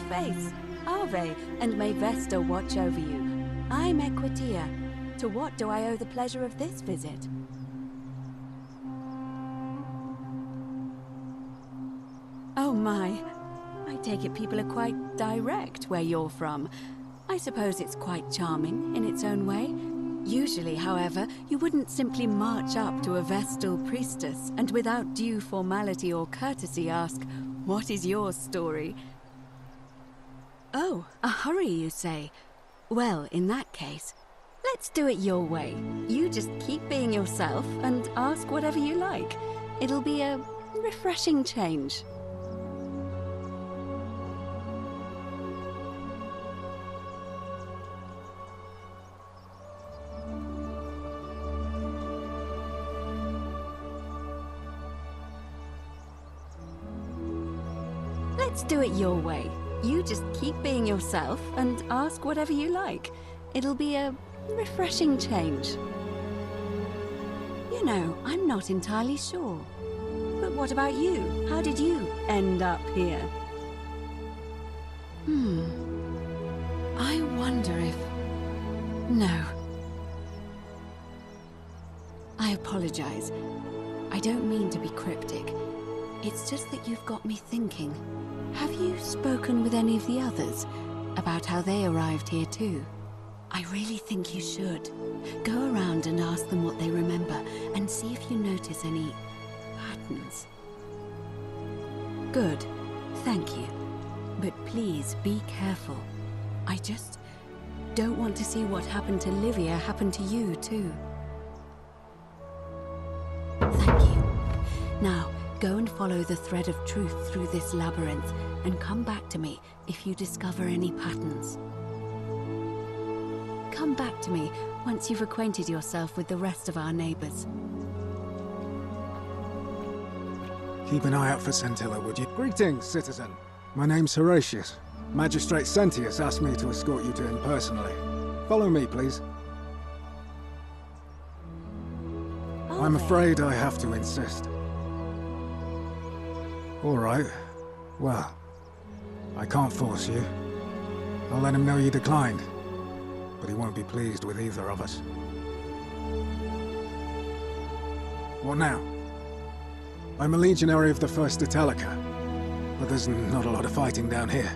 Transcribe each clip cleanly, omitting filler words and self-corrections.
face. Ave, and may Vesta watch over you. I'm Equitia. To what do I owe the pleasure of this visit? Oh my. I take it people are quite direct where you're from. I suppose it's quite charming in its own way. Usually, however, you wouldn't simply march up to a Vestal priestess and without due formality or courtesy ask, "What is your story?" Oh, a hurry, you say? Well, in that case, let's do it your way. You just keep being yourself and ask whatever you like. It'll be a refreshing change. Let's do it your way. You just keep being yourself and ask whatever you like. It'll be a refreshing change. You know, I'm not entirely sure. But what about you? How did you end up here? I wonder if... No. I apologize. I don't mean to be cryptic. It's just that you've got me thinking. Have you spoken with any of the others about how they arrived here too? I really think you should. Go around and ask them what they remember and see if you notice any patterns. Good. Thank you. But please be careful. I just don't want to see what happened to Livia happen to you too. Thank you. Now, go and follow the thread of truth through this labyrinth, and come back to me if you discover any patterns. Come back to me once you've acquainted yourself with the rest of our neighbors. Keep an eye out for Scintilla, would you? Greetings, citizen. My name's Horatus. Magistrate Sentius asked me to escort you to him personally. Follow me, please. I'm afraid I have to insist. All right. Well, I can't force you. I'll let him know you declined. But he won't be pleased with either of us. What now? I'm a legionary of the First Italica, but there's not a lot of fighting down here.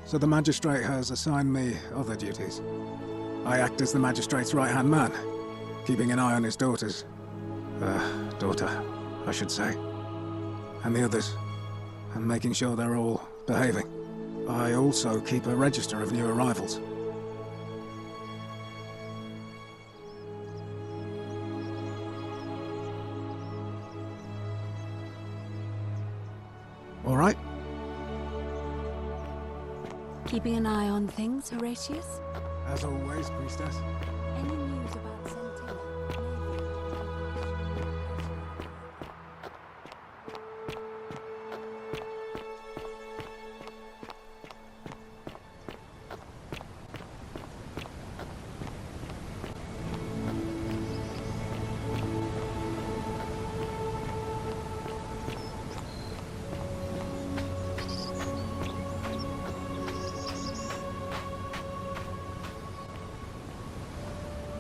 So the magistrate has assigned me other duties. I act as the magistrate's right-hand man, keeping an eye on his daughters. Daughter, I should say. And the others, and making sure they're all behaving. I also keep a register of new arrivals. All right? Keeping an eye on things, Horatius? As always, priestess. Any news about Scintilla?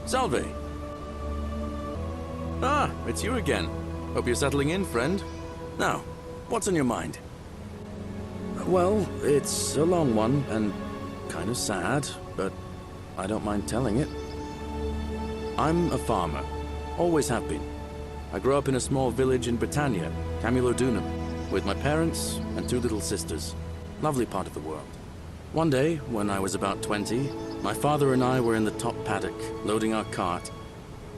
Salve! Ah, it's you again. Hope you're settling in, friend. Now, what's on your mind? Well, it's a long one, and kind of sad, but I don't mind telling it. I'm a farmer. Always have been. I grew up in a small village in Britannia, Camulodunum, with my parents and two little sisters. Lovely part of the world. One day, when I was about 20, my father and I were in the top paddock, loading our cart,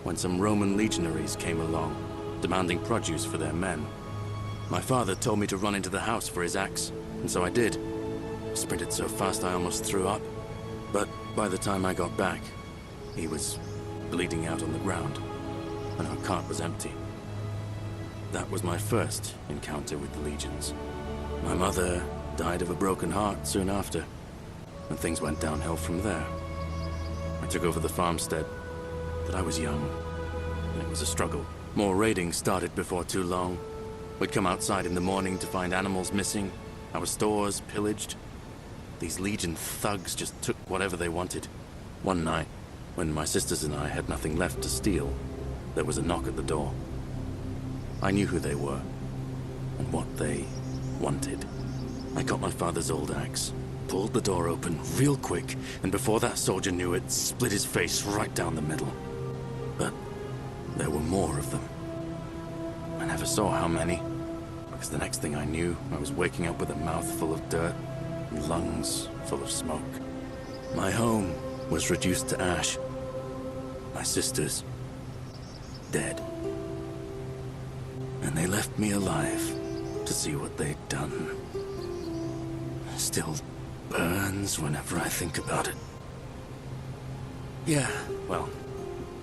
when some Roman legionaries came along, demanding produce for their men. My father told me to run into the house for his axe, and so I did. I sprinted so fast I almost threw up. But by the time I got back, he was bleeding out on the ground, and our cart was empty. That was my first encounter with the legions. My mother died of a broken heart soon after, and things went downhill from there. I took over the farmstead, but I was young, and it was a struggle. More raiding started before too long. We'd come outside in the morning to find animals missing, our stores pillaged. These Legion thugs just took whatever they wanted. One night, when my sisters and I had nothing left to steal, there was a knock at the door. I knew who they were, and what they wanted. I got my father's old axe, pulled the door open real quick, and before that soldier knew it, split his face right down the middle. But there were more of them. I never saw how many, because the next thing I knew, I was waking up with a mouth full of dirt and lungs full of smoke. My home was reduced to ash. My sisters, dead. And they left me alive to see what they'd done. Still burns whenever I think about it. Yeah, well,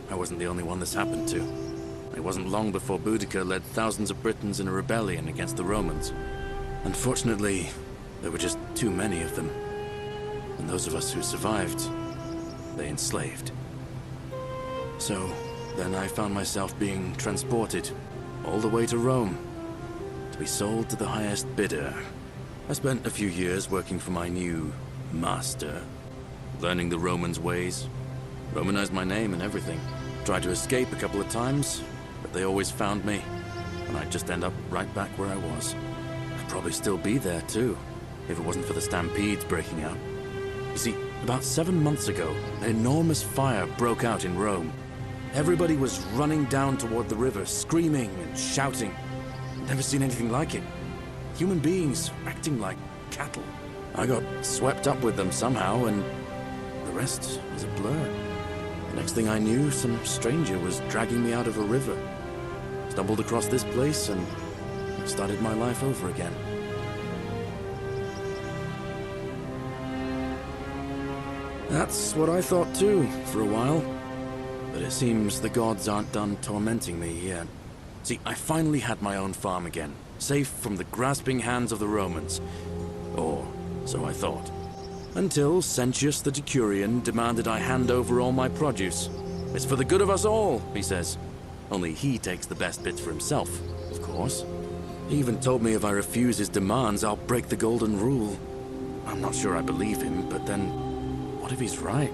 I wasn't the only one this happened to. It wasn't long before Boudica led thousands of Britons in a rebellion against the Romans. Unfortunately, there were just too many of them. And those of us who survived, they enslaved. So, then I found myself being transported all the way to Rome, to be sold to the highest bidder. I spent a few years working for my new master, learning the Romans' ways, Romanized my name and everything. Tried to escape a couple of times, but they always found me, and I'd just end up right back where I was. I'd probably still be there too, if it wasn't for the stampedes breaking out. You see, about 7 months ago, an enormous fire broke out in Rome. Everybody was running down toward the river, screaming and shouting. I'd never seen anything like it. Human beings acting like cattle. I got swept up with them somehow, and the rest was a blur. The next thing I knew, some stranger was dragging me out of a river. Stumbled across this place and started my life over again. That's what I thought too, for a while. But it seems the gods aren't done tormenting me yet. See, I finally had my own farm again, safe from the grasping hands of the Romans. Or so I thought. Until Sentius the Decurion demanded I hand over all my produce. It's for the good of us all, he says. Only he takes the best bits for himself, of course. He even told me if I refuse his demands, I'll break the golden rule. I'm not sure I believe him, but then, what if he's right?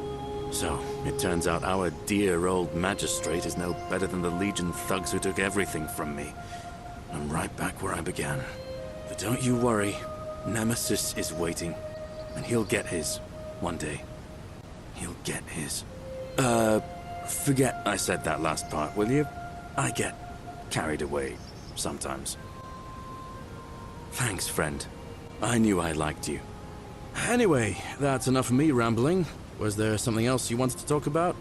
So, it turns out our dear old magistrate is no better than the Legion thugs who took everything from me. I'm right back where I began. But don't you worry, Nemesis is waiting. And he'll get his, one day. He'll get his. Forget I said that last part, will you? I get carried away, sometimes. Thanks, friend. I knew I liked you. Anyway, that's enough of me rambling. Was there something else you wanted to talk about?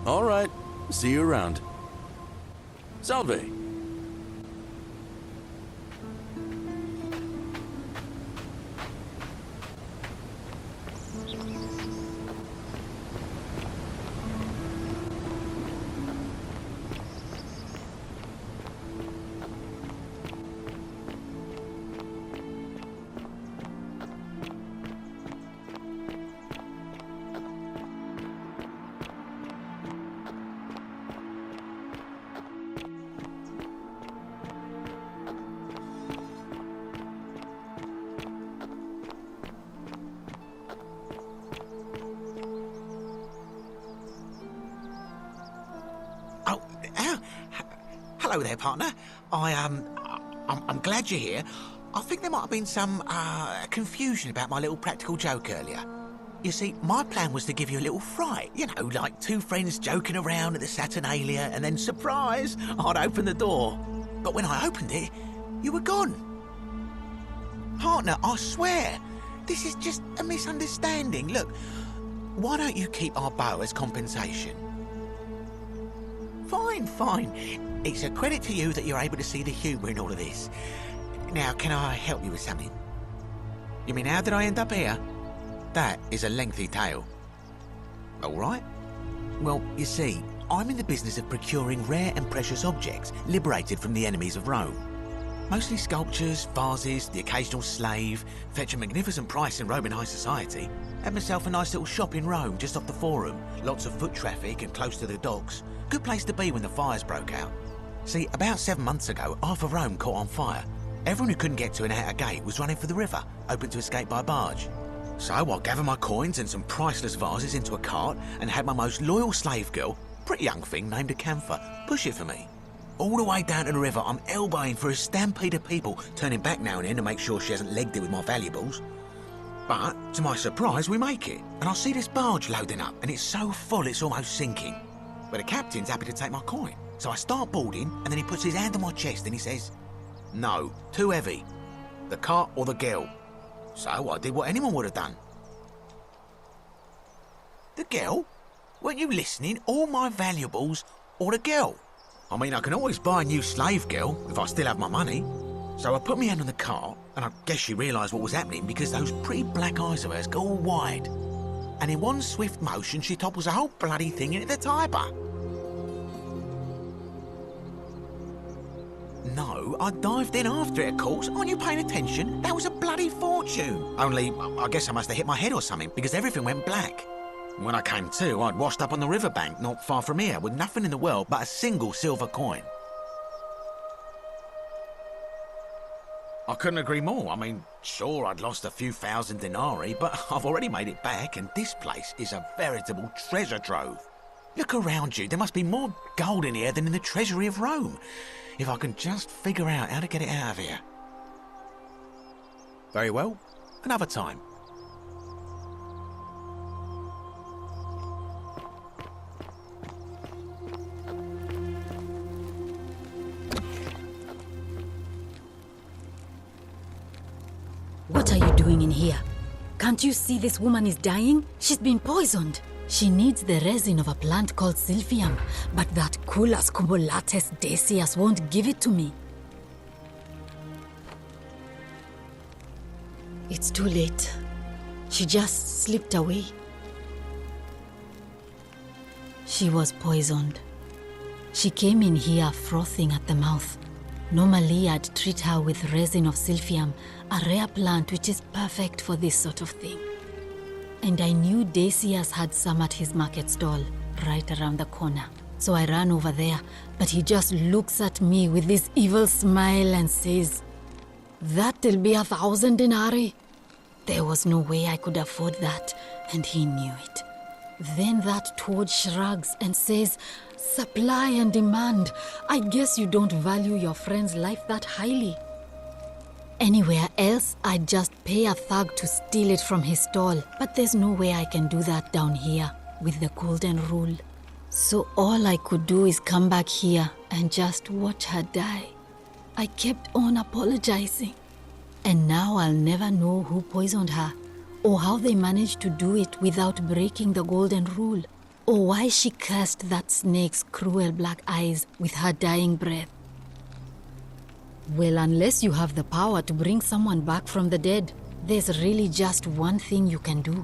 All right, see you around. Salve! Hello there, partner. I'm glad you're here. I think there might have been some confusion about my little practical joke earlier. You see, my plan was to give you a little fright. You know, like two friends joking around at the Saturnalia, and then, surprise, I'd open the door. But when I opened it, you were gone. Partner, I swear, this is just a misunderstanding. Look, why don't you keep our bow as compensation? Fine. It's a credit to you that you're able to see the humour in all of this. Now, can I help you with something? You mean, how did I end up here? That is a lengthy tale. All right. Well, you see, I'm in the business of procuring rare and precious objects liberated from the enemies of Rome. Mostly sculptures, vases, the occasional slave, fetch a magnificent price in Roman high society. Had myself a nice little shop in Rome, just off the Forum. Lots of foot traffic and close to the docks. Good place to be when the fires broke out. See, about 7 months ago, half of Rome caught on fire. Everyone who couldn't get to an outer gate was running for the river, open to escape by barge. So I gathered my coins and some priceless vases into a cart and had my most loyal slave girl, pretty young thing named Acantha, push it for me. All the way down to the river, I'm elbowing for a stampede of people, turning back now and then to make sure she hasn't legged it with my valuables. But, to my surprise, we make it, and I see this barge loading up, and it's so full it's almost sinking. But the captain's happy to take my coin, so I start boarding, and then he puts his hand on my chest and he says, "No, too heavy. The cart or the girl." So I did what anyone would have done. The girl? Weren't you listening? All my valuables or the girl? I mean, I can always buy a new slave girl if I still have my money. So I put my hand on the cart, and I guess she realised what was happening because those pretty black eyes of hers go all wide. And in one swift motion, she topples the whole bloody thing into the Tiber. No, I dived in after it, of course. Aren't you paying attention? That was a bloody fortune. Only, I guess I must have hit my head or something because everything went black. When I came to, I'd washed up on the riverbank not far from here with nothing in the world but a single silver coin. I couldn't agree more. I mean, sure, I'd lost a few thousand denarii, but I've already made it back, and this place is a veritable treasure trove. Look around you. There must be more gold in here than in the treasury of Rome. If I can just figure out how to get it out of here. Very well. Another time. What are you doing in here? Can't you see this woman is dying? She's been poisoned. She needs the resin of a plant called Silphium, but that Culus cubulatus Desius won't give it to me. It's too late. She just slipped away. She was poisoned. She came in here frothing at the mouth. Normally, I'd treat her with resin of Silphium, a rare plant which is perfect for this sort of thing. And I knew Desius had some at his market stall, right around the corner. So I ran over there, but he just looks at me with this evil smile and says, "That'll be 1,000 denarii." There was no way I could afford that, and he knew it. Then that toad shrugs and says, "Supply and demand. I guess you don't value your friend's life that highly." Anywhere else, I'd just pay a thug to steal it from his stall, but there's no way I can do that down here with the golden rule. So all I could do is come back here and just watch her die. I kept on apologizing. And now I'll never know who poisoned her, or how they managed to do it without breaking the golden rule, or why she cursed that snake's cruel black eyes with her dying breath. Well, unless you have the power to bring someone back from the dead, there's really just one thing you can do.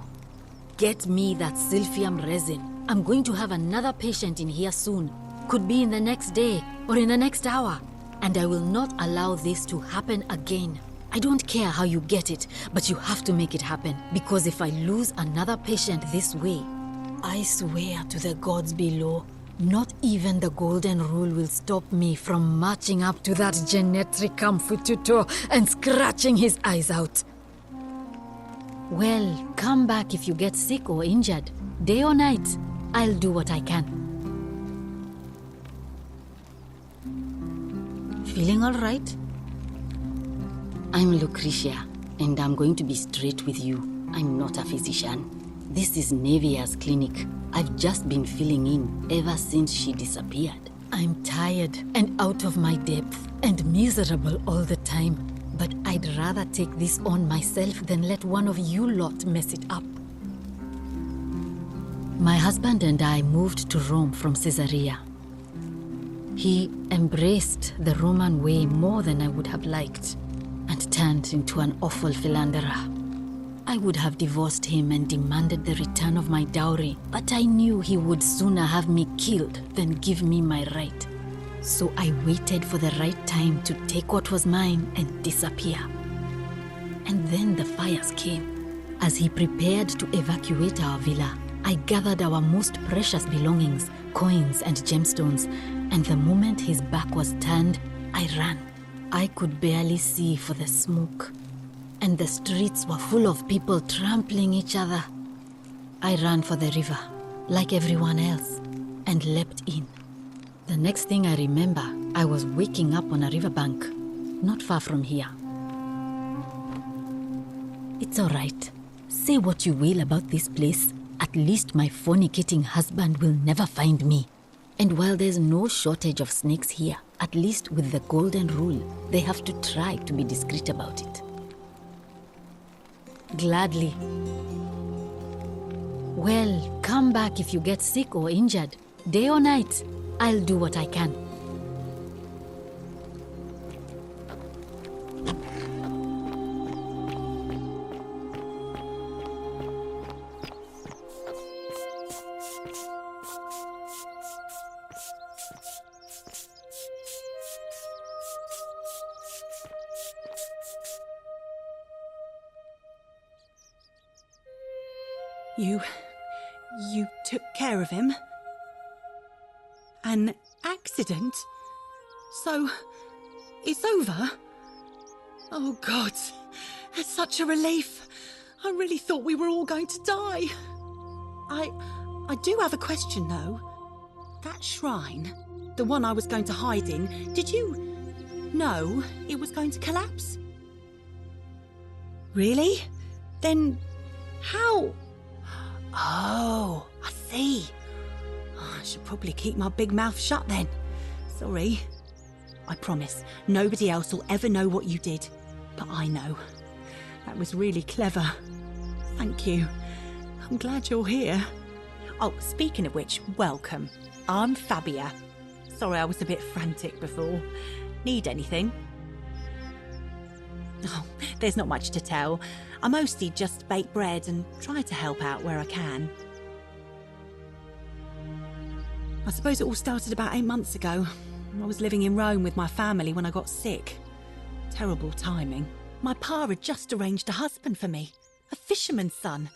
Get me that Silphium resin. I'm going to have another patient in here soon. Could be in the next day or in the next hour. And I will not allow this to happen again. I don't care how you get it, but you have to make it happen. Because if I lose another patient this way, I swear to the gods below, not even the golden rule will stop me from marching up to that Genetricum Fututo and scratching his eyes out. Well, come back if you get sick or injured. Day or night, I'll do what I can. Feeling all right? I'm Lucretia, and I'm going to be straight with you. I'm not a physician. This is Navia's clinic. I've just been filling in ever since she disappeared. I'm tired and out of my depth and miserable all the time. But I'd rather take this on myself than let one of you lot mess it up. My husband and I moved to Rome from Caesarea. He embraced the Roman way more than I would have liked and turned into an awful philanderer. I would have divorced him and demanded the return of my dowry, but I knew he would sooner have me killed than give me my right. So I waited for the right time to take what was mine and disappear. And then the fires came. As he prepared to evacuate our villa, I gathered our most precious belongings, coins and gemstones, and the moment his back was turned, I ran. I could barely see for the smoke, and the streets were full of people trampling each other. I ran for the river, like everyone else, and leapt in. The next thing I remember, I was waking up on a riverbank, not far from here. It's all right. Say what you will about this place. At least my fornicating husband will never find me. And while there's no shortage of snakes here, at least with the golden rule, they have to try to be discreet about it. Gladly. Well, come back if you get sick or injured. Day or night, I'll do what I can. You took care of him? An accident? So, it's over? Oh God, it's such a relief. I really thought we were all going to die. I do have a question though. That shrine, the one I was going to hide in, did you know it was going to collapse? Really? Then how? Oh, I see. Oh, I should probably keep my big mouth shut then. Sorry. I promise, nobody else will ever know what you did. But I know. That was really clever. Thank you. I'm glad you're here. Oh, speaking of which, welcome. I'm Fabia. Sorry I was a bit frantic before. Need anything? Oh, there's not much to tell. I mostly just bake bread and try to help out where I can. I suppose it all started about 8 months ago. I was living in Rome with my family when I got sick. Terrible timing. My pa had just arranged a husband for me, a fisherman's son.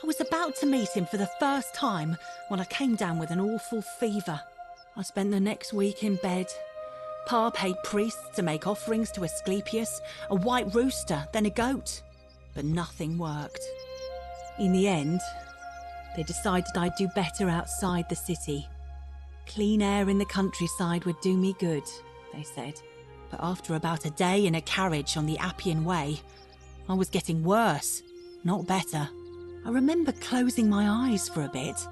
I was about to meet him for the first time when I came down with an awful fever. I spent the next week in bed. Pa paid priests to make offerings to Asclepius, a white rooster, then a goat. But nothing worked. In the end, they decided I'd do better outside the city. Clean air in the countryside would do me good, they said. But after about a day in a carriage on the Appian Way, I was getting worse, not better. I remember closing my eyes for a bit,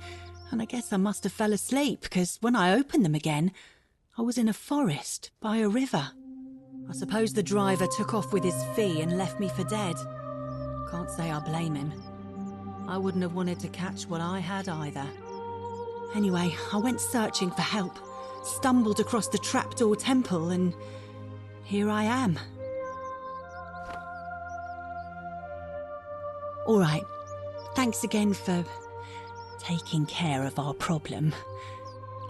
and I guess I must have fell asleep, because when I opened them again, I was in a forest by a river. I suppose the driver took off with his fee and left me for dead. Can't say I blame him. I wouldn't have wanted to catch what I had either. Anyway, I went searching for help, stumbled across the trapdoor temple, and here I am. All right, thanks again for taking care of our problem.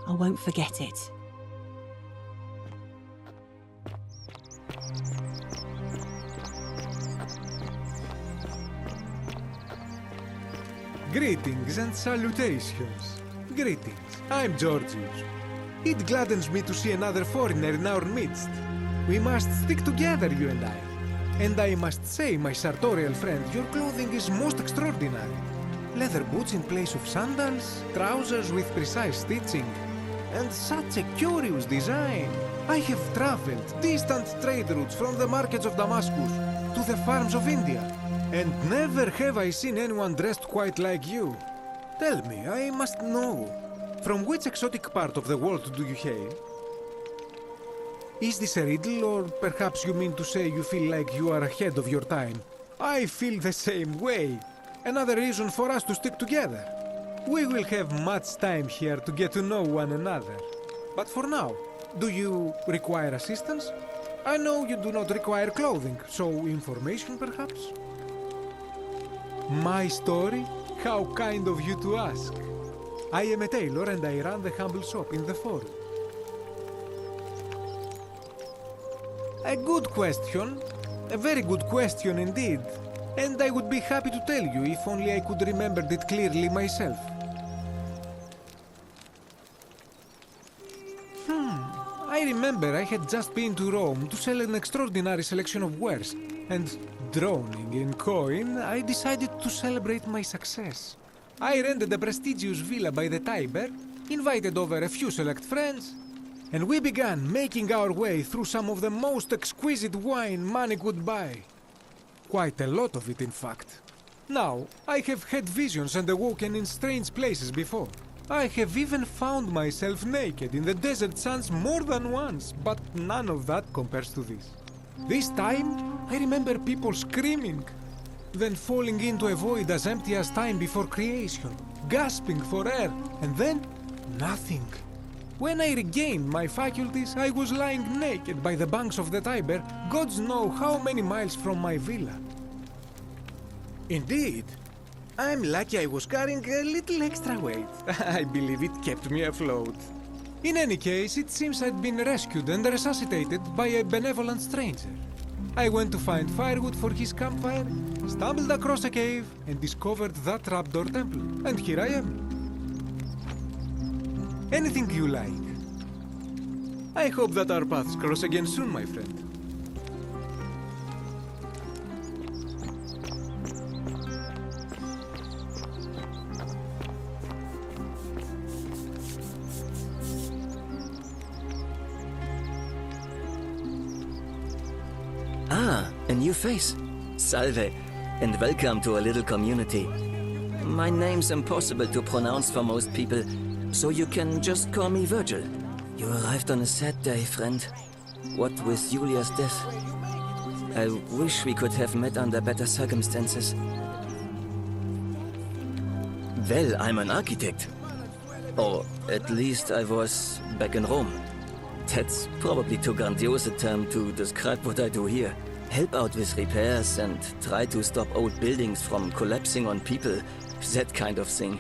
I won't forget it. Greetings and salutations. Greetings, I'm Georgius. It gladdens me to see another foreigner in our midst. We must stick together, you and I. And I must say, my sartorial friend, your clothing is most extraordinary. Leather boots in place of sandals, trousers with precise stitching, and such a curious design. I have traveled distant trade routes from the markets of Damascus to the farms of India, and never have I seen anyone dressed quite like you. Tell me, I must know, from which exotic part of the world do you hail? Is this a riddle, or perhaps you mean to say you feel like you are ahead of your time? I feel the same way. Another reason for us to stick together. We will have much time here to get to know one another. But for now, do you require assistance? I know you do not require clothing, so information perhaps? My story? How kind of you to ask. I am a tailor and I run the humble shop in the forum. A good question. A very good question indeed. And I would be happy to tell you if only I could remember it clearly myself. I I remember I had just been to Rome to sell an extraordinary selection of wares, and drowning in coin, I decided to celebrate my success. I rented a prestigious villa by the Tiber, invited over a few select friends, and we began making our way through some of the most exquisite wine money could buy. Quite a lot of it, in fact. Now, I have had visions and awoken in strange places before. I have even found myself naked in the desert sands more than once, but none of that compares to this. This time, I remember people screaming, then falling into a void as empty as time before creation, gasping for air, and then nothing. When I regained my faculties, I was lying naked by the banks of the Tiber, gods know how many miles from my villa. Indeed. I'm lucky I was carrying a little extra weight. I believe it kept me afloat. In any case, it seems I'd been rescued and resuscitated by a benevolent stranger. I went to find firewood for his campfire, stumbled across a cave, and discovered that trapdoor temple. And here I am. Anything you like. I hope that our paths cross again soon, my friend. Ah, a new face. Salve, and welcome to a little community. My name's impossible to pronounce for most people, so you can just call me Vergil. You arrived on a sad day, friend. What with Julia's death? I wish we could have met under better circumstances. Well, I'm an architect. Or at least I was back in Rome. That's probably too grandiose a term to describe what I do here. Help out with repairs and try to stop old buildings from collapsing on people, that kind of thing.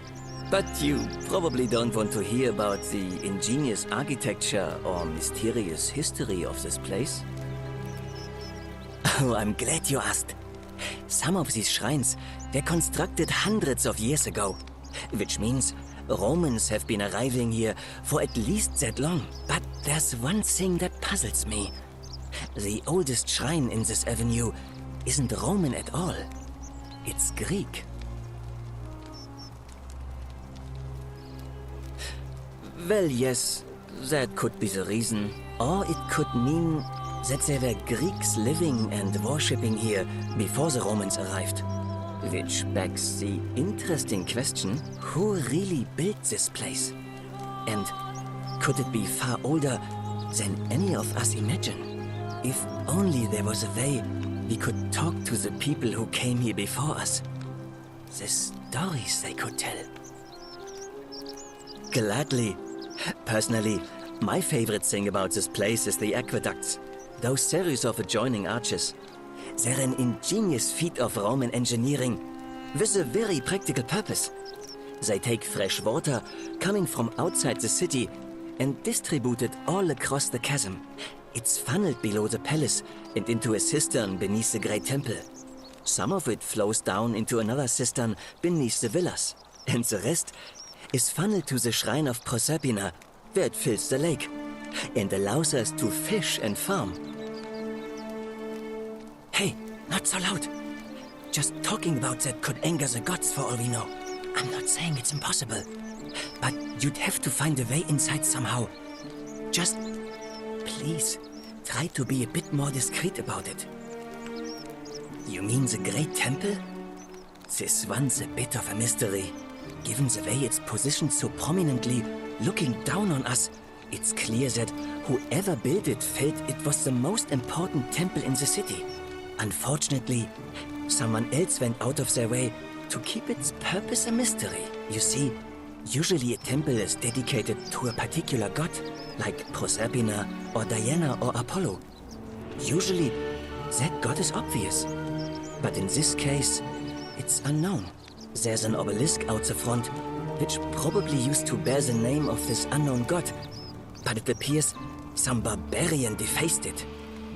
But you probably don't want to hear about the ingenious architecture or mysterious history of this place. Oh, I'm glad you asked. Some of these shrines were constructed hundreds of years ago, which means Romans have been arriving here for at least that long. But there's one thing that puzzles me. The oldest shrine in this avenue isn't Roman at all. It's Greek. Well, yes, that could be the reason. Or it could mean that there were Greeks living and worshipping here before the Romans arrived. Which begs the interesting question, who really built this place? And could it be far older than any of us imagine? If only there was a way we could talk to the people who came here before us. The stories they could tell. Gladly. Personally, my favorite thing about this place is the aqueducts. Those series of adjoining arches. They're an ingenious feat of Roman engineering with a very practical purpose. They take fresh water coming from outside the city and distribute it all across the chasm. It's funneled below the palace and into a cistern beneath the great temple. Some of it flows down into another cistern beneath the villas, and the rest is funneled to the shrine of Proserpina, where it fills the lake, and allows us to fish and farm. Hey, not so loud. Just talking about that could anger the gods for all we know. I'm not saying it's impossible, but you'd have to find a way inside somehow. Just, please, try to be a bit more discreet about it. You mean the Great Temple? This one's a bit of a mystery. Given the way it's positioned so prominently, looking down on us, it's clear that whoever built it felt it was the most important temple in the city. Unfortunately, someone else went out of their way to keep its purpose a mystery. You see, usually a temple is dedicated to a particular god, like Proserpina or Diana or Apollo. Usually, that god is obvious. But in this case, it's unknown. There's an obelisk out the front, which probably used to bear the name of this unknown god. But it appears some barbarian defaced it.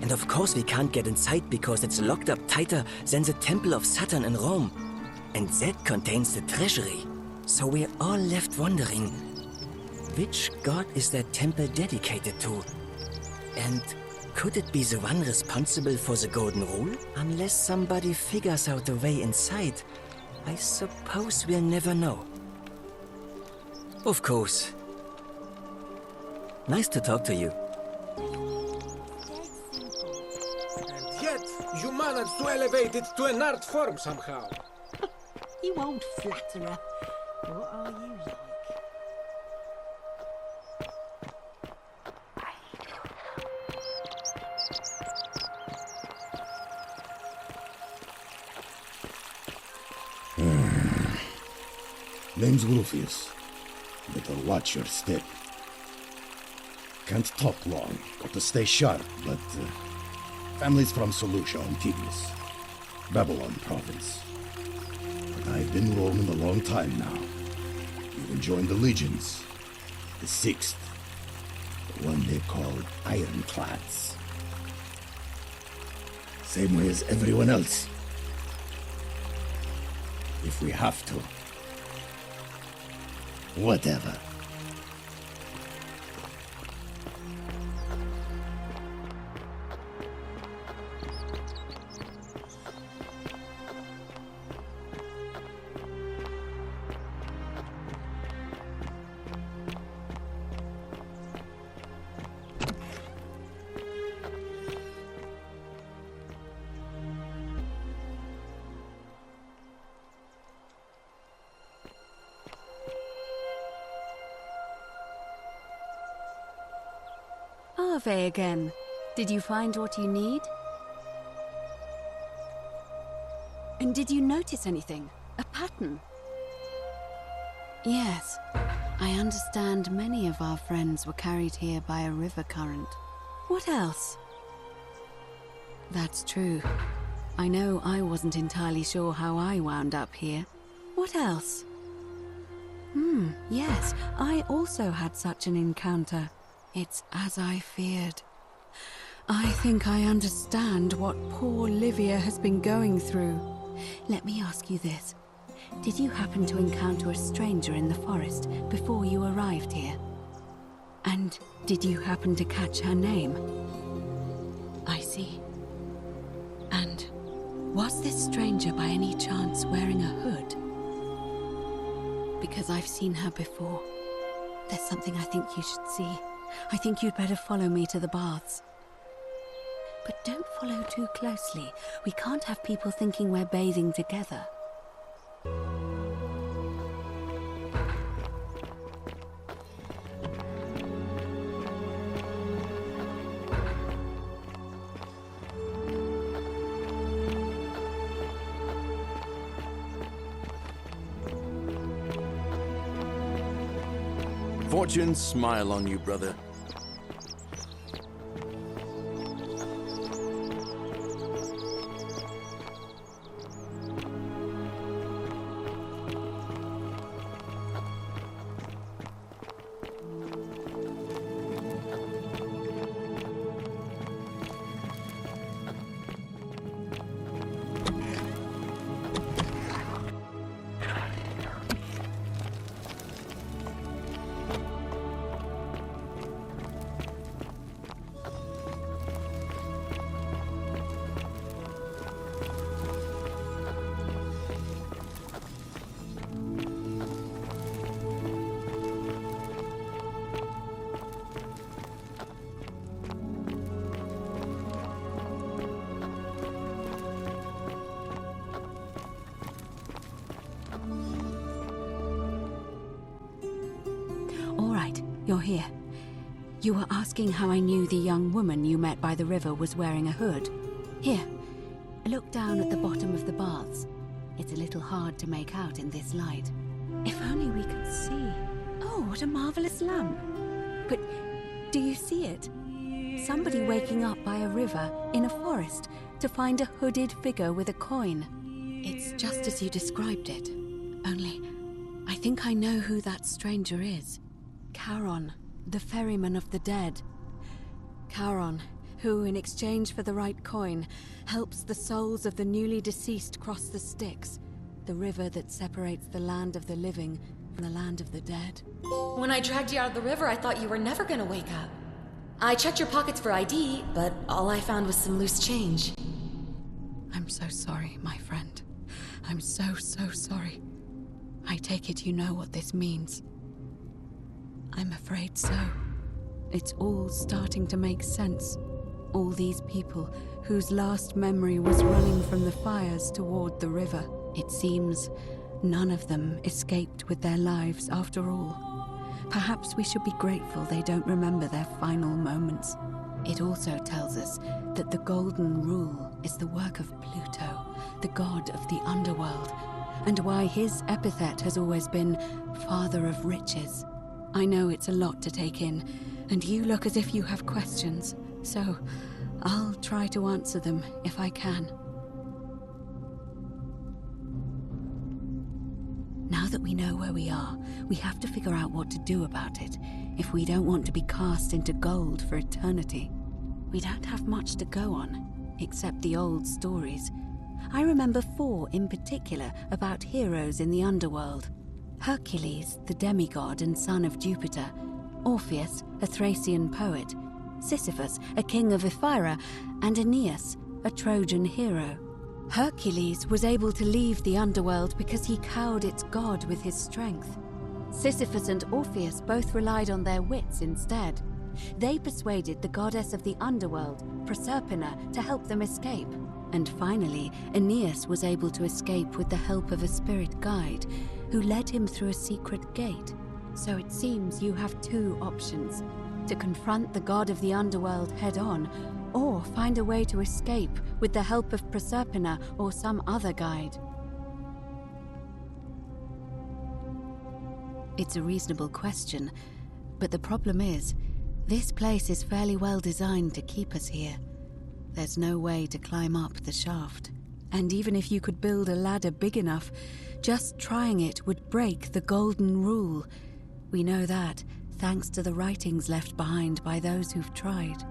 And of course we can't get inside because it's locked up tighter than the Temple of Saturn in Rome. And that contains the treasury. So we're all left wondering, which god is that temple dedicated to? And could it be the one responsible for the Golden Rule? Unless somebody figures out a way inside, I suppose we'll never know. Of course. Nice to talk to you. And yet, you managed to elevate it to an art form somehow. You old flatterer. What are you like? Name's Rufius. Better watch your step. Can't talk long, got to stay sharp, but family's from Seleucia on Tibius, Babylon province. But I've been roaming a long time now. Even joined the legions. The 6th, the one they called Ironclads. Same way as everyone else. If we have to. Whatever. Ave again. Did you find what you need? And did you notice anything? A pattern? Yes. I understand many of our friends were carried here by a river current. What else? That's true. I know I wasn't entirely sure how I wound up here. What else? Yes, I also had such an encounter. It's as I feared. I think I understand what poor Livia has been going through. Let me ask you this. Did you happen to encounter a stranger in the forest before you arrived here? And did you happen to catch her name? I see. And was this stranger by any chance wearing a hood? Because I've seen her before. There's something I think you should see. I think you'd better follow me to the baths. But don't follow too closely. We can't have people thinking we're bathing together. Fortune smile on you, brother. You're here. You were asking how I knew the young woman you met by the river was wearing a hood. Here, look down at the bottom of the baths. It's a little hard to make out in this light. If only we could see. Oh, what a marvelous lamp. But do you see it? Somebody waking up by a river in a forest to find a hooded figure with a coin. It's just as you described it. Only, I think I know who that stranger is. Charon, the ferryman of the dead. Charon, who, in exchange for the right coin, helps the souls of the newly deceased cross the Styx, the river that separates the land of the living from the land of the dead. When I dragged you out of the river, I thought you were never gonna wake up. I checked your pockets for ID, but all I found was some loose change. I'm so sorry, my friend. I'm so sorry. I take it you know what this means. I'm afraid so. It's all starting to make sense. All these people whose last memory was running from the fires toward the river. It seems none of them escaped with their lives after all. Perhaps we should be grateful they don't remember their final moments. It also tells us that the Golden Rule is the work of Pluto, the god of the underworld, and why his epithet has always been Father of Riches. I know it's a lot to take in, and you look as if you have questions, so I'll try to answer them if I can. Now that we know where we are, we have to figure out what to do about it if we don't want to be cast into gold for eternity. We don't have much to go on, except the old stories. I remember 4 in particular about heroes in the underworld. Hercules, the demigod and son of Jupiter. Orpheus, a Thracian poet. Sisyphus, a king of Ephyra. And Aeneas, a Trojan hero. Hercules was able to leave the underworld because he cowed its god with his strength. Sisyphus and Orpheus both relied on their wits instead. They persuaded the goddess of the underworld, Proserpina, to help them escape. And finally, Aeneas was able to escape with the help of a spirit guide, who led him through a secret gate. So it seems you have 2 options: to confront the god of the underworld head-on, or find a way to escape with the help of Proserpina or some other guide. It's a reasonable question, but the problem is, this place is fairly well designed to keep us here. There's no way to climb up the shaft. And even if you could build a ladder big enough, just trying it would break the Golden Rule. We know that, thanks to the writings left behind by those who've tried.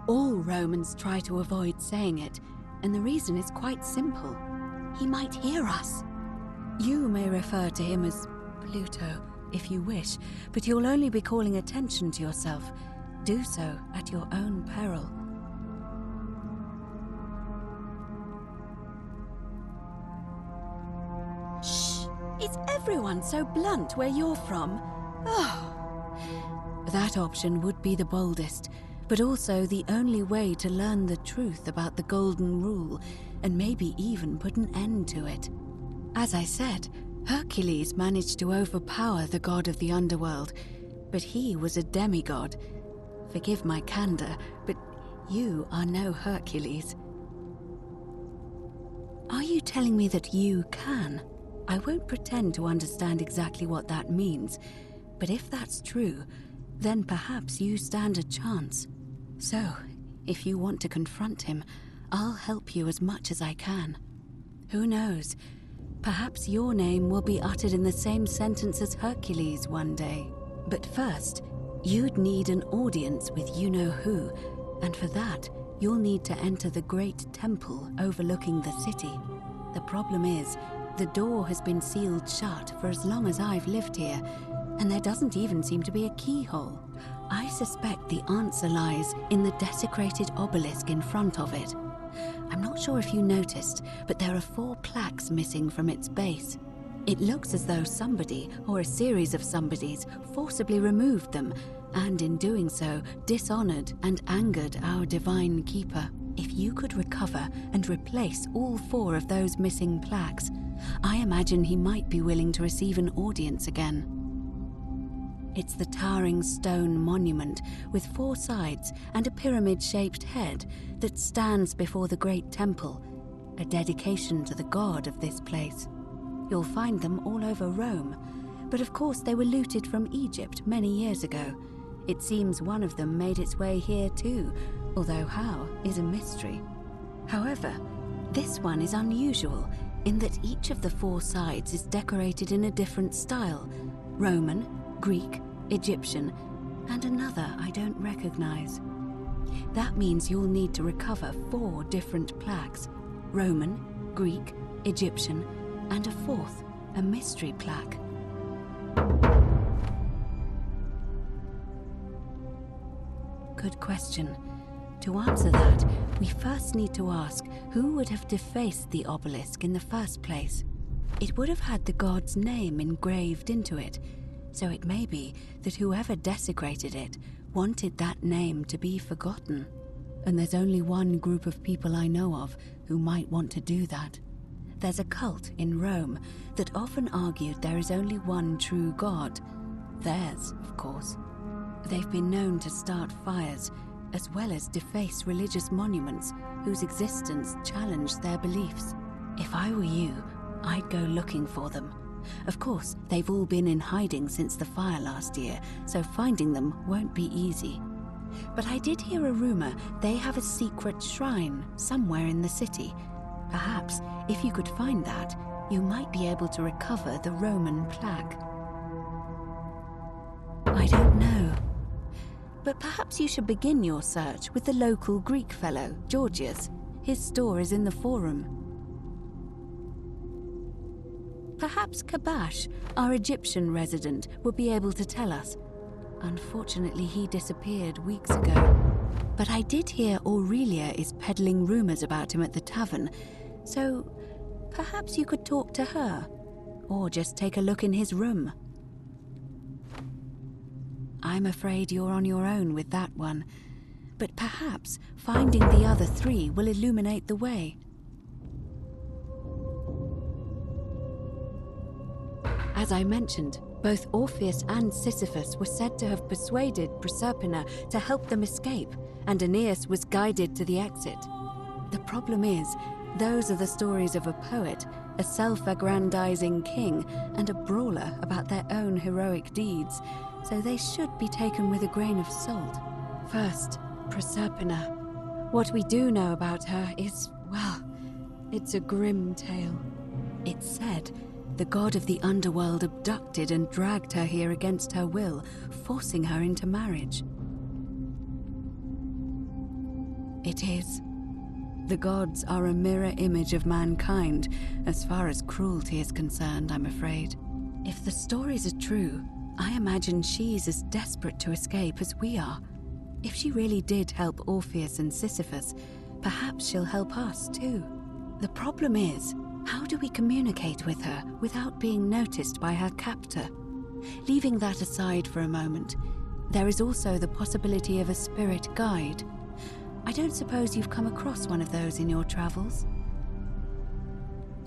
All Romans try to avoid saying it, and the reason is quite simple. He might hear us. You may refer to him as Pluto, if you wish, but you'll only be calling attention to yourself. Do so at your own peril. Shh! Is everyone so blunt where you're from? Oh! That option would be the boldest, but also the only way to learn the truth about the Golden Rule, and maybe even put an end to it. As I said, Hercules managed to overpower the god of the underworld, but he was a demigod. Forgive my candor, but you are no Hercules. Are you telling me that you can? I won't pretend to understand exactly what that means, but if that's true, then perhaps you stand a chance. So, if you want to confront him, I'll help you as much as I can. Who knows? Perhaps your name will be uttered in the same sentence as Hercules one day. But first, you'd need an audience with you-know-who, and for that, you'll need to enter the great temple overlooking the city. The problem is, the door has been sealed shut for as long as I've lived here, and there doesn't even seem to be a keyhole. I suspect the answer lies in the desecrated obelisk in front of it. I'm not sure if you noticed, but there are 4 plaques missing from its base. It looks as though somebody, or a series of somebodies, forcibly removed them, and in doing so, dishonored and angered our divine keeper. If you could recover and replace all 4 of those missing plaques, I imagine he might be willing to receive an audience again. It's the towering stone monument with 4 sides and a pyramid-shaped head that stands before the great temple, a dedication to the god of this place. You'll find them all over Rome, but of course they were looted from Egypt many years ago. It seems one of them made its way here too, although how is a mystery. However, this one is unusual in that each of the 4 sides is decorated in a different style: Roman, Greek, Egyptian, and another I don't recognize. That means you'll need to recover 4 different plaques: Roman, Greek, Egyptian, and a 4th, a mystery plaque. Good question. To answer that, we first need to ask who would have defaced the obelisk in the first place. It would have had the god's name engraved into it, so it may be that whoever desecrated it wanted that name to be forgotten. And there's only one group of people I know of who might want to do that. There's a cult in Rome that often argued there is only one true god. Theirs, of course. They've been known to start fires, as well as deface religious monuments whose existence challenged their beliefs. If I were you, I'd go looking for them. Of course, they've all been in hiding since the fire last year, so finding them won't be easy. But I did hear a rumor they have a secret shrine somewhere in the city. Perhaps, if you could find that, you might be able to recover the Roman plaque. I don't know. But perhaps you should begin your search with the local Greek fellow, Georgius. His store is in the Forum. Perhaps Kabash, our Egyptian resident, will be able to tell us. Unfortunately, he disappeared weeks ago. But I did hear Aurelia is peddling rumors about him at the tavern, so perhaps you could talk to her, or just take a look in his room. I'm afraid you're on your own with that one, but perhaps finding the other three will illuminate the way. As I mentioned, both Orpheus and Sisyphus were said to have persuaded Proserpina to help them escape, and Aeneas was guided to the exit. The problem is, those are the stories of a poet, a self-aggrandizing king, and a brawler about their own heroic deeds, so they should be taken with a grain of salt. First, Proserpina. What we do know about her is, well, it's a grim tale. It's said the god of the underworld abducted and dragged her here against her will, forcing her into marriage. It is. The gods are a mirror image of mankind, as far as cruelty is concerned, I'm afraid. If the stories are true, I imagine she's as desperate to escape as we are. If she really did help Orpheus and Sisyphus, perhaps she'll help us too. The problem is, how do we communicate with her without being noticed by her captor? Leaving that aside for a moment, there is also the possibility of a spirit guide. I don't suppose you've come across one of those in your travels?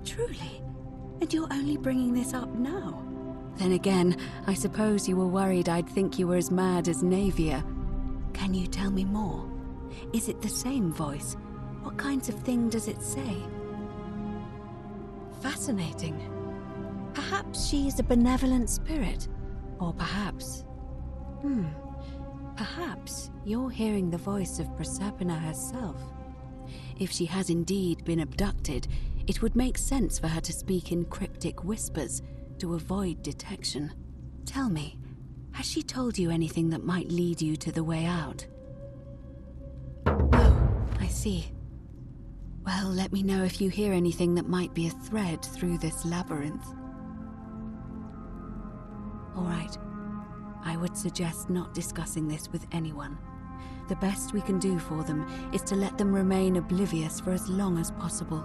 Truly? And you're only bringing this up now? Then again, I suppose you were worried I'd think you were as mad as Navia. Can you tell me more? Is it the same voice? What kinds of thing does it say? Fascinating. Perhaps she's a benevolent spirit. Or perhaps... Perhaps you're hearing the voice of Proserpina herself. If she has indeed been abducted, it would make sense for her to speak in cryptic whispers to avoid detection. Tell me, has she told you anything that might lead you to the way out? Oh, I see. Well, let me know if you hear anything that might be a thread through this labyrinth. All right. I would suggest not discussing this with anyone. The best we can do for them is to let them remain oblivious for as long as possible.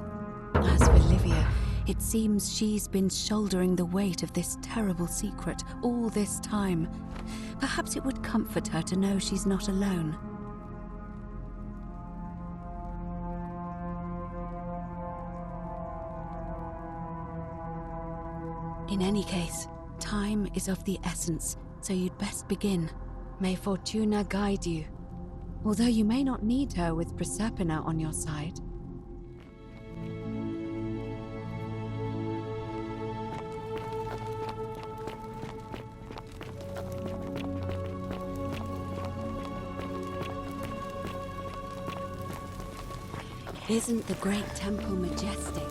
As for Livia, it seems she's been shouldering the weight of this terrible secret all this time. Perhaps it would comfort her to know she's not alone. In any case, time is of the essence, so you'd best begin. May Fortuna guide you. Although you may not need her with Proserpina on your side. Isn't the great temple majestic?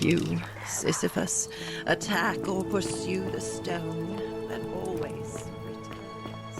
You, Sisyphus, attack or pursue the stone that always returns.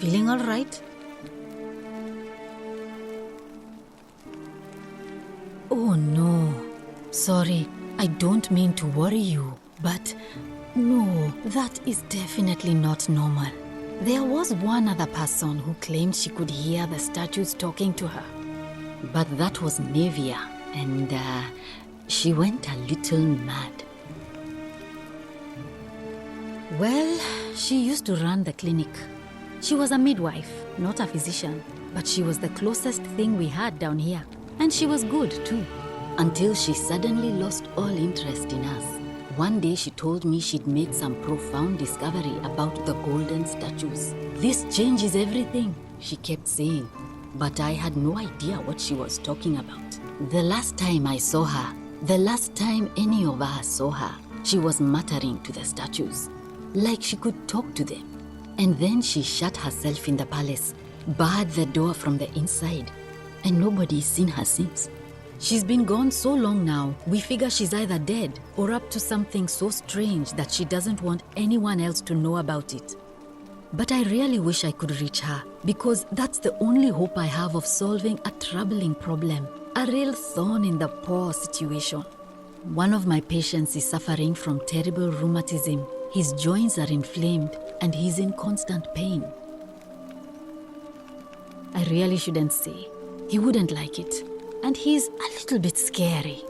Feeling all right? Oh no. Sorry, I don't mean to worry you, but no, that is definitely not normal. There was one other person who claimed she could hear the statues talking to her. But that was Navia, and she went a little mad. Well, she used to run the clinic. She was a midwife, not a physician, but she was the closest thing we had down here. And she was good too, until she suddenly lost all interest in us. One day she told me she'd made some profound discovery about the golden statues. This changes everything, she kept saying, but I had no idea what she was talking about. The last time I saw her, the last time any of us saw her, she was muttering to the statues, like she could talk to them. And then she shut herself in the palace, barred the door from the inside, and nobody's seen her since. She's been gone so long now, we figure she's either dead or up to something so strange that she doesn't want anyone else to know about it. But I really wish I could reach her, because that's the only hope I have of solving a troubling problem, a real thorn in the paw situation. One of my patients is suffering from terrible rheumatism. His joints are inflamed and he's in constant pain. I really shouldn't say. He wouldn't like it. And he's a little bit scary.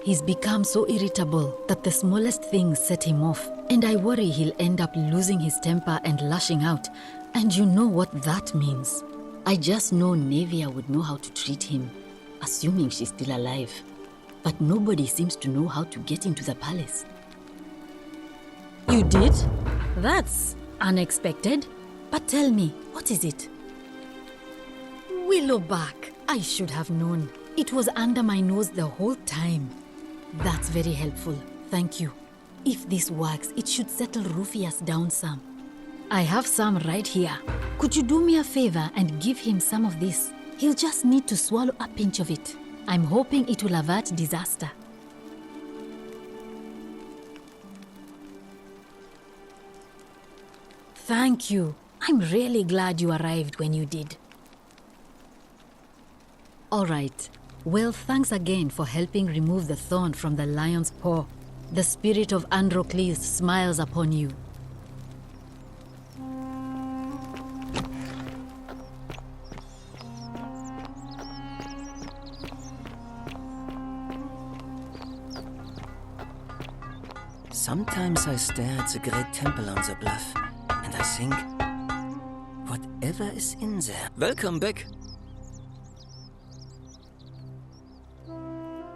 He's become so irritable that the smallest things set him off. And I worry he'll end up losing his temper and lashing out. And you know what that means. I just know Navia would know how to treat him, assuming she's still alive. But nobody seems to know how to get into the palace. You did? That's unexpected. But tell me, what is it? Willowback. I should have known. It was under my nose the whole time. That's very helpful. Thank you. If this works, it should settle Rufius down some. I have some right here. Could you do me a favor and give him some of this? He'll just need to swallow a pinch of it. I'm hoping it will avert disaster. Thank you. I'm really glad you arrived when you did. All right. Well, thanks again for helping remove the thorn from the lion's paw. The spirit of Androcles smiles upon you. Sometimes I stare at the great temple on the bluff, and I think, whatever is in there. Welcome back.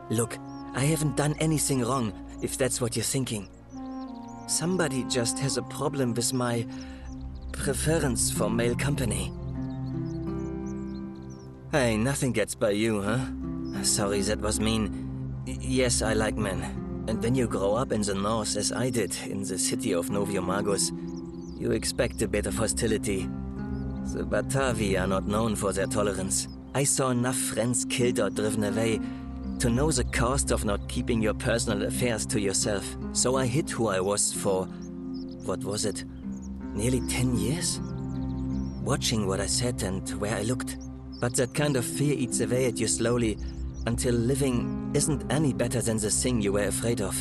Look, I haven't done anything wrong, if that's what you're thinking. Somebody just has a problem with my preference for male company. Hey, nothing gets by you, huh? Sorry, that was mean. Yes, I like men. And when you grow up in the north, as I did, in the city of Noviomagus, you expect a bit of hostility. The Batavi are not known for their tolerance. I saw enough friends killed or driven away to know the cost of not keeping your personal affairs to yourself. So I hid who I was for, what was it, nearly 10 years? Watching what I said and where I looked. But that kind of fear eats away at you slowly, until living isn't any better than the thing you were afraid of.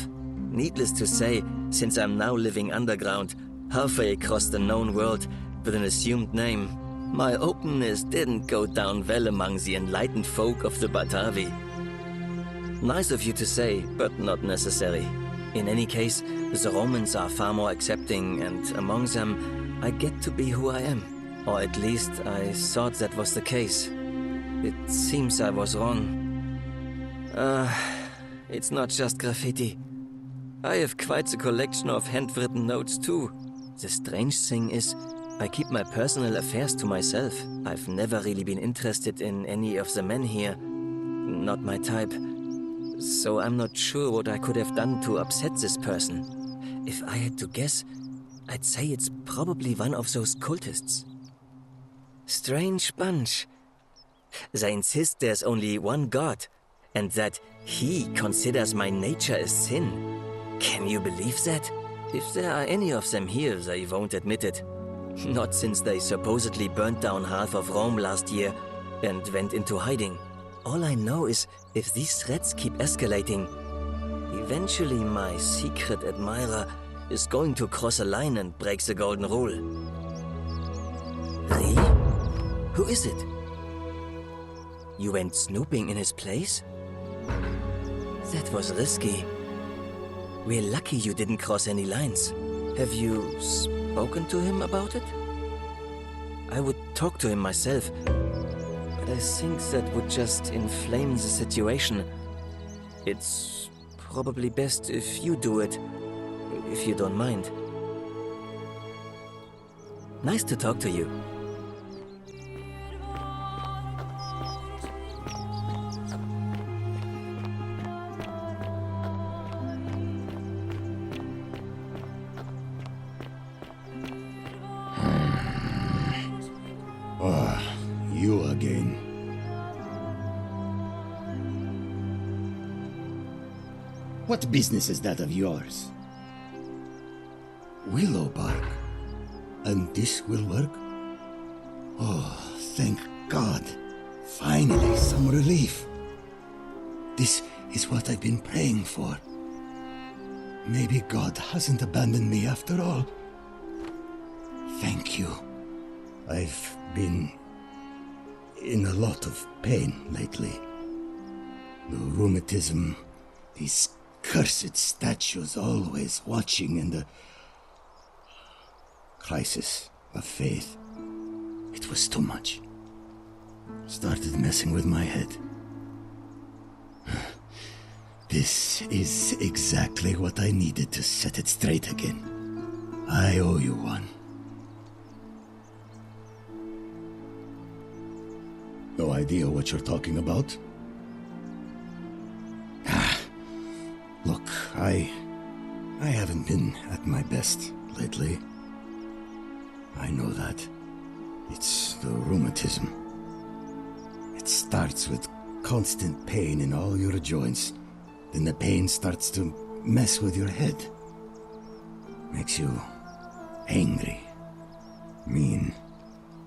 Needless to say, since I'm now living underground, halfway across the known world with an assumed name, my openness didn't go down well among the enlightened folk of the Batavi. Nice of you to say, but not necessary. In any case, the Romans are far more accepting, and among them, I get to be who I am. Or at least I thought that was the case. It seems I was wrong. It's not just graffiti. I have quite a collection of handwritten notes too. The strange thing is, I keep my personal affairs to myself. I've never really been interested in any of the men here. Not my type. So I'm not sure what I could have done to upset this person. If I had to guess, I'd say it's probably one of those cultists. Strange bunch. They insist there's only one god, and that he considers my nature a sin. Can you believe that? If there are any of them here, they won't admit it. Not since they supposedly burnt down half of Rome last year and went into hiding. All I know is, if these threats keep escalating, eventually my secret admirer is going to cross a line and break the golden rule. Really? Who is it? You went snooping in his place? That was risky. We're lucky you didn't cross any lines. Have you spoken to him about it? I would talk to him myself, but I think that would just inflame the situation. It's probably best if you do it, if you don't mind. Nice to talk to you. You again. What business is that of yours? Willow bark. And this will work? Oh, thank God. Finally, some relief. This is what I've been praying for. Maybe God hasn't abandoned me after all. Thank you. I've been in a lot of pain lately. The rheumatism, these cursed statues always watching, and the crisis of faith. It was too much. Started messing with my head. This is exactly what I needed to set it straight again. I owe you one. No idea what you're talking about? Look, I haven't been at my best lately. I know that. It's the rheumatism. It starts with constant pain in all your joints. Then the pain starts to mess with your head. Makes you angry, mean.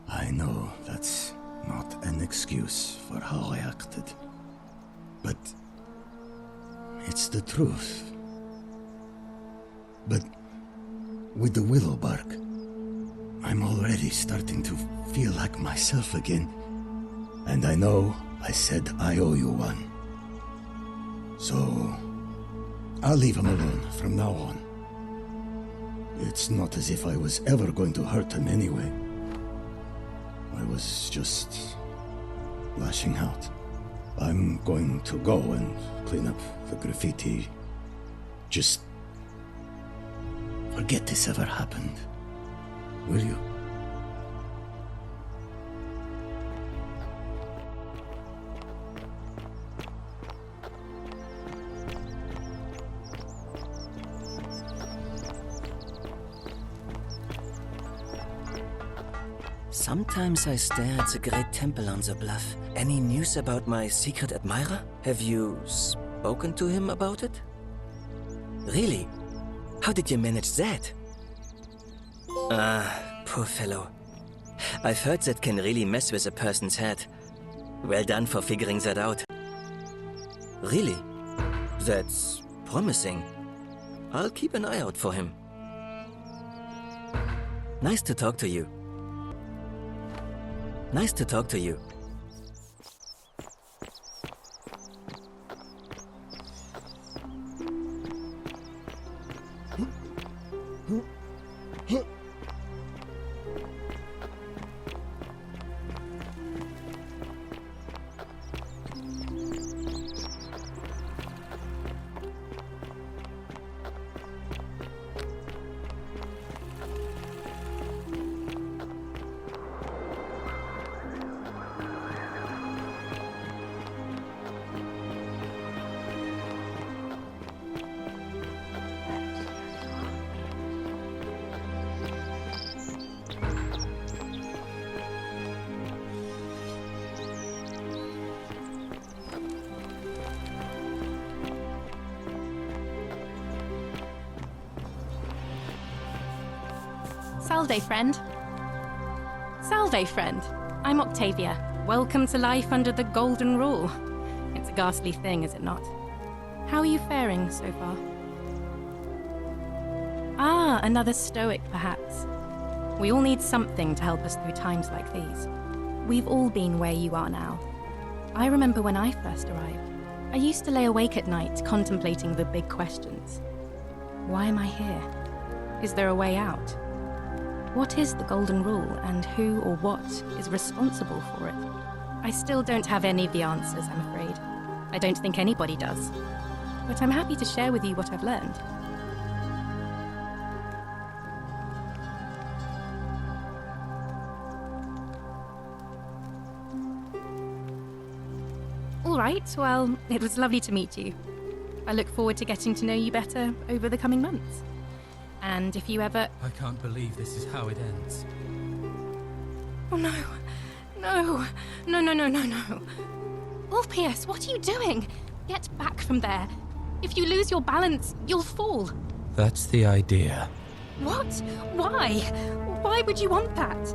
I know that's not an excuse for how I acted. But it's the truth. But with the willow bark, I'm already starting to feel like myself again. And I know I said I owe you one. So I'll leave him alone from now on. It's not as if I was ever going to hurt him anyway. I was just lashing out. I'm going to go and clean up the graffiti. Just forget this ever happened, will you? Sometimes I stare at the great temple on the bluff. Any news about my secret admirer? Have you spoken to him about it? Really? How did you manage that? Poor fellow. I've heard that can really mess with a person's head. Well done for figuring that out. Really? That's promising. I'll keep an eye out for him. Nice to talk to you. Nice to talk to you. Salve, friend. Salve, friend. I'm Octavia. Welcome to life under the Golden Rule. It's a ghastly thing, is it not? How are you faring so far? Ah, another stoic, perhaps. We all need something to help us through times like these. We've all been where you are now. I remember when I first arrived. I used to lay awake at night contemplating the big questions. Why am I here? Is there a way out? What is the Golden Rule, and who or what is responsible for it? I still don't have any of the answers, I'm afraid. I don't think anybody does. But I'm happy to share with you what I've learned. All right, well, it was lovely to meet you. I look forward to getting to know you better over the coming months. And if you ever... I can't believe this is how it ends. Oh no. No. No, no, no, no, no. Ulpius, what are you doing? Get back from there. If you lose your balance, you'll fall. That's the idea. What? Why? Why would you want that?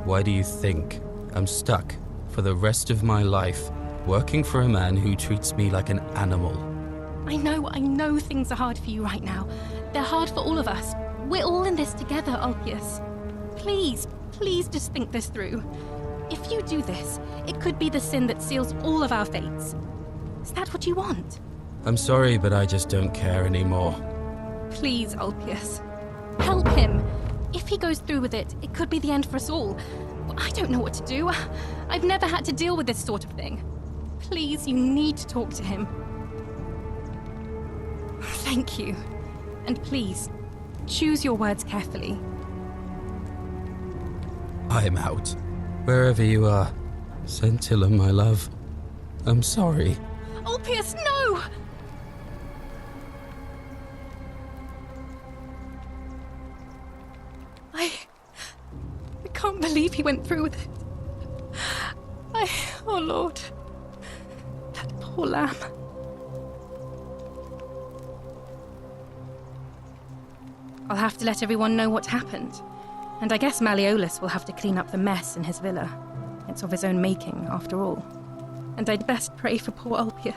Why do you think I'm stuck for the rest of my life working for a man who treats me like an animal? I know things are hard for you right now. They're hard for all of us. We're all in this together, Ulpius. Please just think this through. If you do this, it could be the sin that seals all of our fates. Is that what you want? I'm sorry, but I just don't care anymore. Please, Ulpius. Help him. If he goes through with it, it could be the end for us all. I don't know what to do. I've never had to deal with this sort of thing. Please, you need to talk to him. Thank you. And please, choose your words carefully. I'm out. Wherever you are. Scintilla, my love. I'm sorry. Ulpius, no! I can't believe he went through with it. Oh Lord. That poor lamb. I'll have to let everyone know what happened. And I guess Malleolus will have to clean up the mess in his villa. It's of his own making, after all. And I'd best pray for poor Ulpius.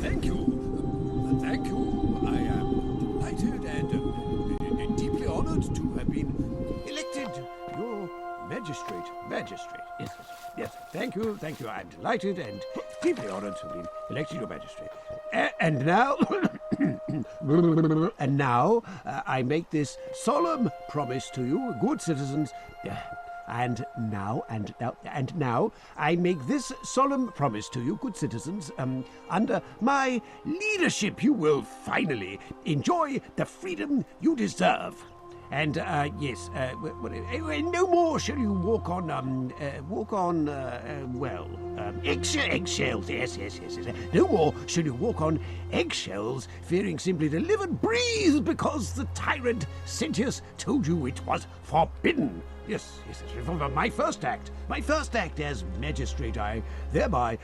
Thank you. I am delighted and deeply honored to have been elected your magistrate. Yes. Thank you. I'm delighted and deeply honored to have been elected your magistrate. And now, I make this solemn promise to you, good citizens. And now, I make this solemn promise to you, good citizens. Under my leadership, you will finally enjoy the freedom you deserve. And yes, no more shall you walk on eggshells. Yes. No more shall you walk on eggshells, fearing simply to live and breathe because the tyrant Sentius told you it was forbidden. Yes. My first act as magistrate, I hereby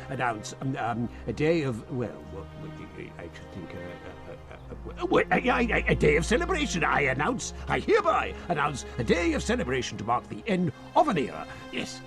announce a day of, a day of celebration. I hereby announce a day of celebration to mark the end of an era. Yes.